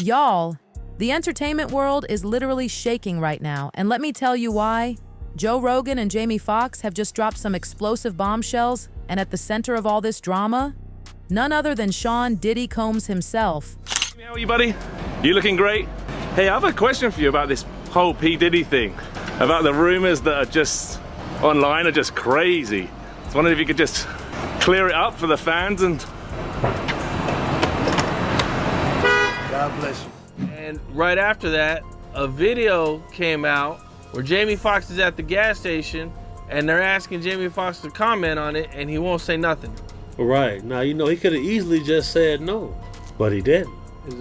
Y'all, the entertainment world is literally shaking right now, and let me tell you why. Joe Rogan and Jamie Foxx have just dropped some explosive bombshells, and at the center of all this drama, none other than Diddy Combs himself. How are you, buddy? You looking great? Hey, I have a question for you about this whole P. Diddy thing, about the rumors that are just online are just crazy. I was wondering if you could just clear it up for the fans and... God bless you. And right after that, a video came out where Jamie Foxx is at the gas station and they're asking Jamie Foxx to comment on it and he won't say nothing. Right. Now, you know, he could have easily just said no, but he didn't.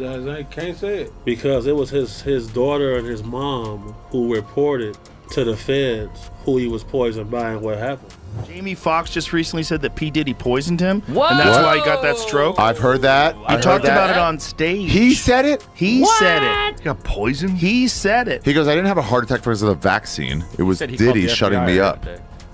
I can't say it. Because it was his daughter and his mom who reported to the feds who he was poisoned by and what happened. Jamie Foxx just recently said that P. Diddy poisoned him, Whoa. and that's why he got that stroke. I've heard that. He talked about it on stage. He said it? He said it. He got poisoned? He said it. He goes, I didn't have a heart attack because of the vaccine. It was Diddy shutting me up.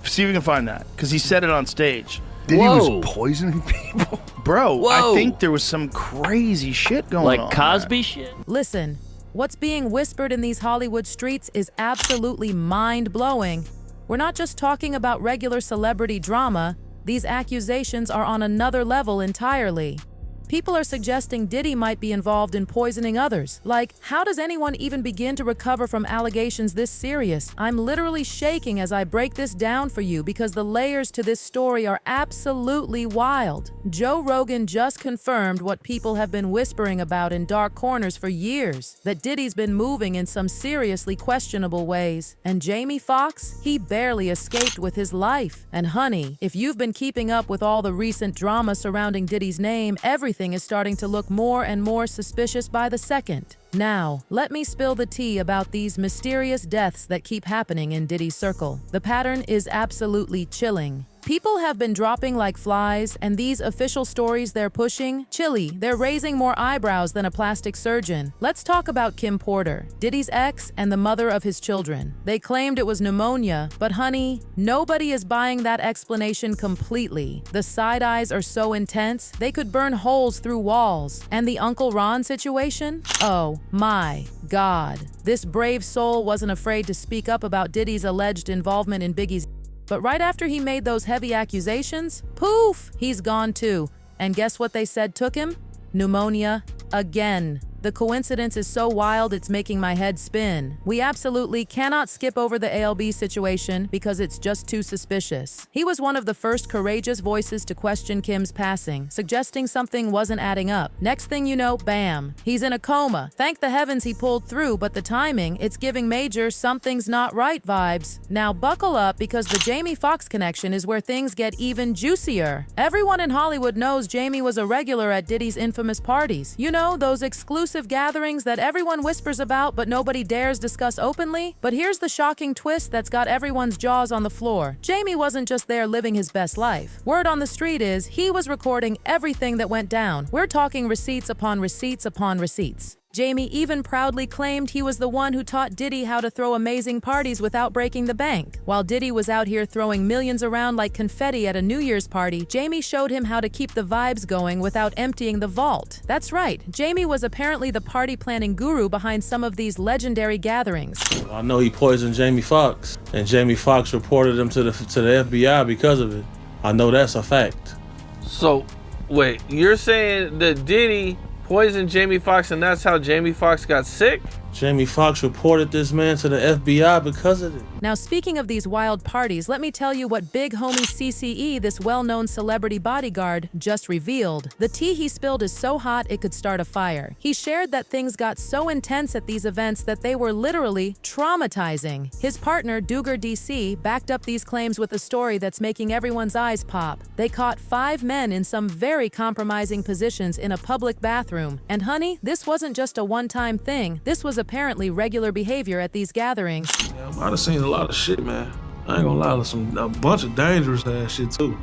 See if we can find that, because he said it on stage. Diddy was poisoning people? Bro, I think there was some crazy shit going on. Like Cosby shit? Listen, what's being whispered in these Hollywood streets is absolutely mind-blowing. We're not just talking about regular celebrity drama. These accusations are on another level entirely. People are suggesting Diddy might be involved in poisoning others. Like, how does anyone even begin to recover from allegations this serious? I'm literally shaking as I break this down for you because the layers to this story are absolutely wild. Joe Rogan just confirmed what people have been whispering about in dark corners for years, that Diddy's been moving in some seriously questionable ways. And Jamie Foxx, he barely escaped with his life. And honey, if you've been keeping up with all the recent drama surrounding Diddy's name, everything is starting to look more and more suspicious by the second. Now, let me spill the tea about these mysterious deaths that keep happening in Diddy's circle. The pattern is absolutely chilling. People have been dropping like flies, and these official stories they're pushing, chilly, they're raising more eyebrows than a plastic surgeon. Let's talk about Kim Porter, Diddy's ex and the mother of his children. They claimed it was pneumonia, but honey, nobody is buying that explanation completely. The side eyes are so intense, they could burn holes through walls. And the Uncle Ron situation? Oh my God. This brave soul wasn't afraid to speak up about Diddy's alleged involvement in Biggie's. But right after he made those heavy accusations, poof, he's gone too. And guess what they said took him? Pneumonia again. The coincidence is so wild it's making my head spin. We absolutely cannot skip over the ALB situation because it's just too suspicious. He was one of the first courageous voices to question Kim's passing, suggesting something wasn't adding up. Next thing you know, bam, he's in a coma. Thank the heavens he pulled through, but the timing, it's giving major something's not right vibes. Now buckle up because the Jamie Foxx connection is where things get even juicier. Everyone in Hollywood knows Jamie was a regular at Diddy's infamous parties. You know, those exclusive gatherings that everyone whispers about but nobody dares discuss openly. But here's the shocking twist that's got everyone's jaws on the floor. Jamie wasn't just there living his best life. Word on the street is he was recording everything that went down. We're talking receipts upon receipts upon receipts. Jamie even proudly claimed he was the one who taught Diddy how to throw amazing parties without breaking the bank. While Diddy was out here throwing millions around like confetti at a New Year's party, Jamie showed him how to keep the vibes going without emptying the vault. That's right, Jamie was apparently the party planning guru behind some of these legendary gatherings. I know he poisoned Jamie Foxx, and Jamie Foxx reported him to the FBI because of it. I know that's a fact. So, wait, you're saying that Diddy poisoned Jamie Foxx and that's how Jamie Foxx got sick? Jamie Foxx reported this man to the FBI because of it. Now, speaking of these wild parties, let me tell you what big homie CCE, this well-known celebrity bodyguard, just revealed. The tea he spilled is so hot it could start a fire. He shared that things got so intense at these events that they were literally traumatizing. His partner, Duggar DC, backed up these claims with a story that's making everyone's eyes pop. They caught 5 men in some very compromising positions in a public bathroom. And honey, this wasn't just a one-time thing. This was apparently regular behavior at these gatherings. Yeah, I done seen a lot of shit, man. I ain't gonna lie, a bunch of dangerous ass shit too.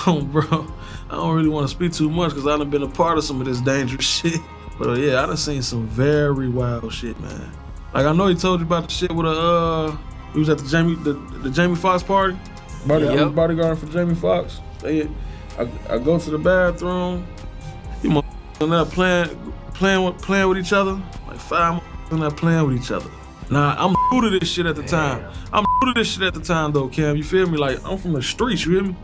Oh, bro, I don't really want to speak too much because I done been a part of some of this dangerous shit. But yeah, I done seen some very wild shit, man. Like I know he told you about the shit with he was at the Jamie Foxx party. I was bodyguarding for Jamie Foxx. I go to the bathroom. You in there playing playing with each other. Like 5 motherfuckers not playing with each other. Nah, I'm new to this shit at the time. I'm new to this shit at the time though, Cam. You feel me? Like, I'm from the streets, you hear me?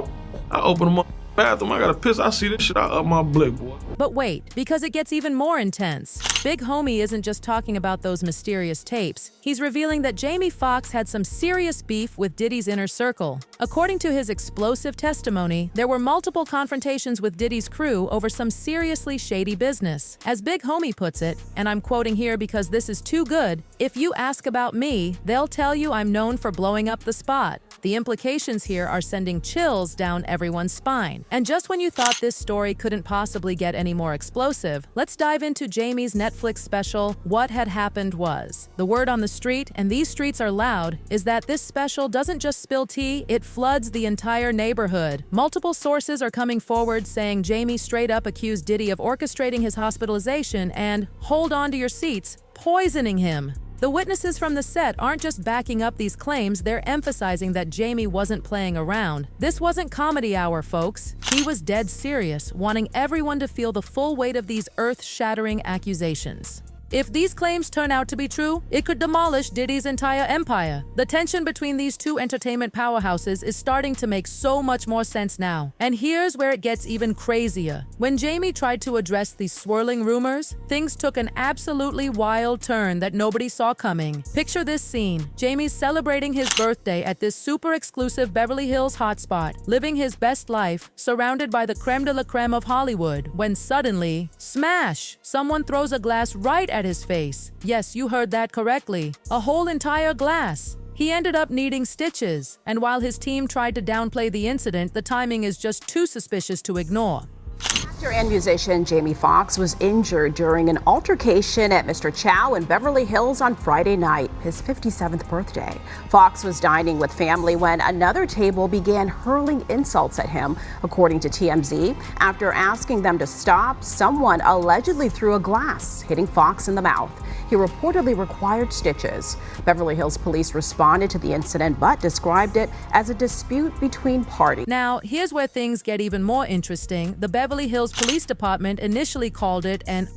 I open the bathroom, I gotta piss, I see this shit out of my blick, boy. But wait, because it gets even more intense. Big Homie isn't just talking about those mysterious tapes. He's revealing that Jamie Foxx had some serious beef with Diddy's inner circle. According to his explosive testimony, there were multiple confrontations with Diddy's crew over some seriously shady business. As Big Homie puts it, and I'm quoting here because this is too good, "If you ask about me, they'll tell you I'm known for blowing up the spot." The implications here are sending chills down everyone's spine. And just when you thought this story couldn't possibly get any more explosive, let's dive into Jamie's Netflix special, What Had Happened Was. The word on the street, and these streets are loud, is that this special doesn't just spill tea, it floods the entire neighborhood. Multiple sources are coming forward saying Jamie straight up accused Diddy of orchestrating his hospitalization and, hold on to your seats, poisoning him. The witnesses from the set aren't just backing up these claims, they're emphasizing that Jamie wasn't playing around. This wasn't comedy hour, folks. He was dead serious, wanting everyone to feel the full weight of these earth-shattering accusations. If these claims turn out to be true, it could demolish Diddy's entire empire. The tension between these two entertainment powerhouses is starting to make so much more sense now. And here's where it gets even crazier. When Jamie tried to address these swirling rumors, things took an absolutely wild turn that nobody saw coming. Picture this scene. Jamie's celebrating his birthday at this super exclusive Beverly Hills hotspot, living his best life, surrounded by the creme de la creme of Hollywood, when suddenly, smash! Someone throws a glass right at his face. Yes, you heard that correctly. A whole entire glass. He ended up needing stitches, and while his team tried to downplay the incident, the timing is just too suspicious to ignore. Actor and musician Jamie Foxx was injured during an altercation at Mr. Chow in Beverly Hills on Friday night, his 57th birthday. Foxx was dining with family when another table began hurling insults at him, according to TMZ. After asking them to stop, someone allegedly threw a glass, hitting Foxx in the mouth. He reportedly required stitches. Beverly Hills police responded to the incident but described it as a dispute between parties. Now, here's where things get even more interesting. The Beverly Hills Police Department initially called it an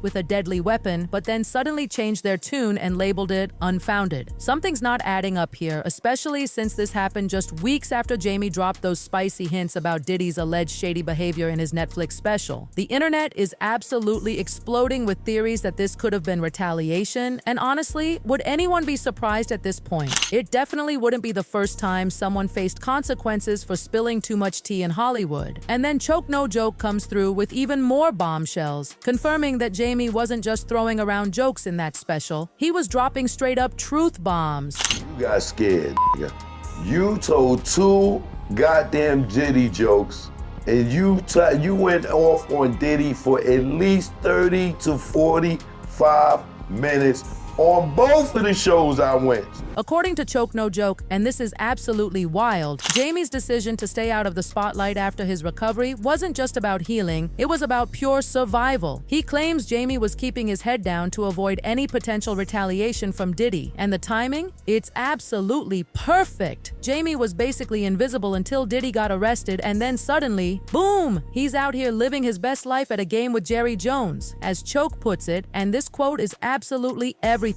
with a deadly weapon, but then suddenly changed their tune and labeled it unfounded. Something's not adding up here, especially since this happened just weeks after Jamie dropped those spicy hints about Diddy's alleged shady behavior in his Netflix special. The internet is absolutely exploding with theories that this could have been retaliation, and honestly, would anyone be surprised at this point? It definitely wouldn't be the first time someone faced consequences for spilling too much tea in Hollywood. And then Choke No Joke comes through with even more bombshells, confirming that Jamie wasn't just throwing around jokes in that special. He was dropping straight up truth bombs. You got scared, nigga. You told 2 goddamn Diddy jokes, and you went off on Diddy for at least 30 to 45 minutes on both of the shows I went. According to Choke No Joke, and this is absolutely wild, Jamie's decision to stay out of the spotlight after his recovery wasn't just about healing, it was about pure survival. He claims Jamie was keeping his head down to avoid any potential retaliation from Diddy. And the timing? It's absolutely perfect. Jamie was basically invisible until Diddy got arrested, and then suddenly, boom! He's out here living his best life at a game with Jerry Jones. As Choke puts it, and this quote is absolutely everything.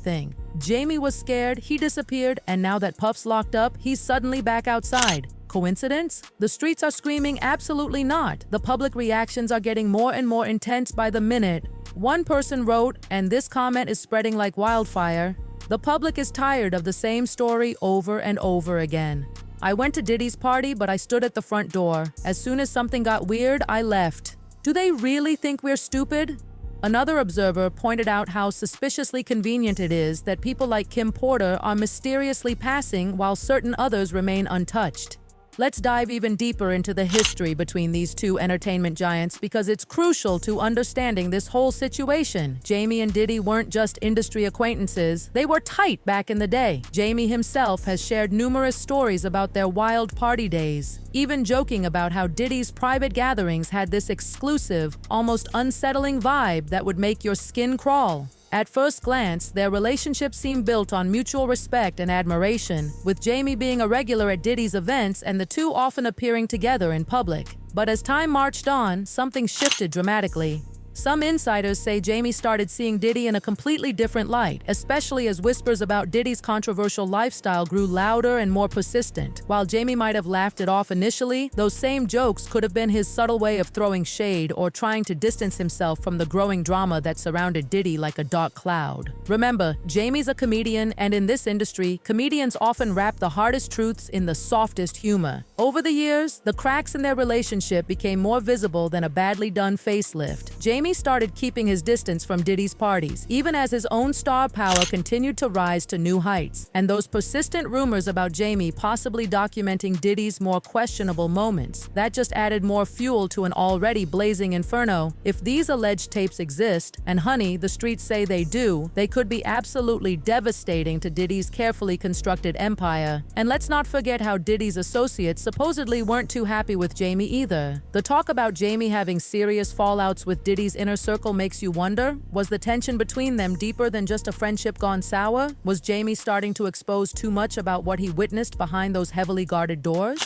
Jamie was scared, he disappeared, and now that Puff's locked up, he's suddenly back outside. Coincidence? The streets are screaming absolutely not. The public reactions are getting more and more intense by the minute. One person wrote, and this comment is spreading like wildfire, "The public is tired of the same story over and over again. I went to Diddy's party, but I stood at the front door. As soon as something got weird, I left. Do they really think we're stupid?" Another observer pointed out how suspiciously convenient it is that people like Kim Porter are mysteriously passing while certain others remain untouched. Let's dive even deeper into the history between these two entertainment giants because it's crucial to understanding this whole situation. Jamie and Diddy weren't just industry acquaintances, they were tight back in the day. Jamie himself has shared numerous stories about their wild party days, even joking about how Diddy's private gatherings had this exclusive, almost unsettling vibe that would make your skin crawl. At first glance, their relationship seemed built on mutual respect and admiration, with Jamie being a regular at Diddy's events and the two often appearing together in public. But as time marched on, something shifted dramatically. Some insiders say Jamie started seeing Diddy in a completely different light, especially as whispers about Diddy's controversial lifestyle grew louder and more persistent. While Jamie might have laughed it off initially, those same jokes could have been his subtle way of throwing shade or trying to distance himself from the growing drama that surrounded Diddy like a dark cloud. Remember, Jamie's a comedian, and in this industry, comedians often wrap the hardest truths in the softest humor. Over the years, the cracks in their relationship became more visible than a badly done facelift. Jamie started keeping his distance from Diddy's parties, even as his own star power continued to rise to new heights. And those persistent rumors about Jamie possibly documenting Diddy's more questionable moments, that just added more fuel to an already blazing inferno. If these alleged tapes exist, and honey, the streets say they do, they could be absolutely devastating to Diddy's carefully constructed empire. And let's not forget how Diddy's associates supposedly weren't too happy with Jamie either. The talk about Jamie having serious fallouts with Diddy's inner circle makes you wonder, was the tension between them deeper than just a friendship gone sour? Was Jamie starting to expose too much about what he witnessed behind those heavily guarded doors?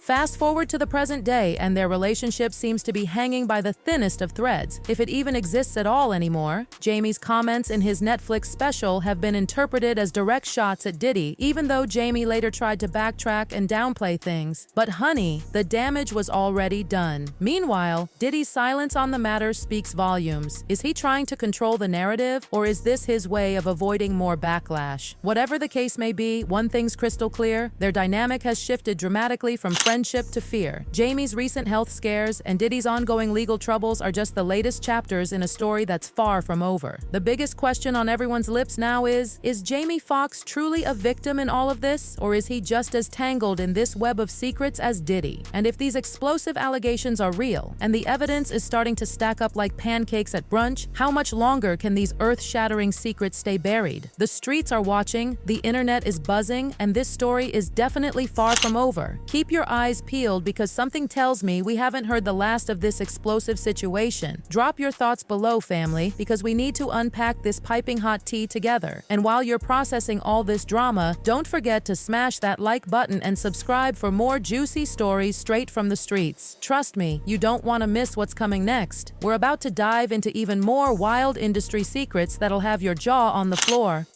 Fast forward to the present day, and their relationship seems to be hanging by the thinnest of threads, if it even exists at all anymore. Jamie's comments in his Netflix special have been interpreted as direct shots at Diddy, even though Jamie later tried to backtrack and downplay things. But honey, the damage was already done. Meanwhile, Diddy's silence on the matter speaks volumes. Is he trying to control the narrative, or is this his way of avoiding more backlash? Whatever the case may be, one thing's crystal clear: their dynamic has shifted dramatically from friendship to fear. Jamie's recent health scares and Diddy's ongoing legal troubles are just the latest chapters in a story that's far from over. The biggest question on everyone's lips now is Jamie Foxx truly a victim in all of this, or is he just as tangled in this web of secrets as Diddy? And if these explosive allegations are real, and the evidence is starting to stack up like pancakes at brunch, how much longer can these earth-shattering secrets stay buried? The streets are watching, the internet is buzzing, and this story is definitely far from over. Keep your eyes peeled, because something tells me we haven't heard the last of this explosive situation. Drop your thoughts below, family, because we need to unpack this piping hot tea together. And while you're processing all this drama, don't forget to smash that like button and subscribe for more juicy stories straight from the streets. Trust me, you don't want to miss what's coming next. We're about to dive into even more wild industry secrets that'll have your jaw on the floor.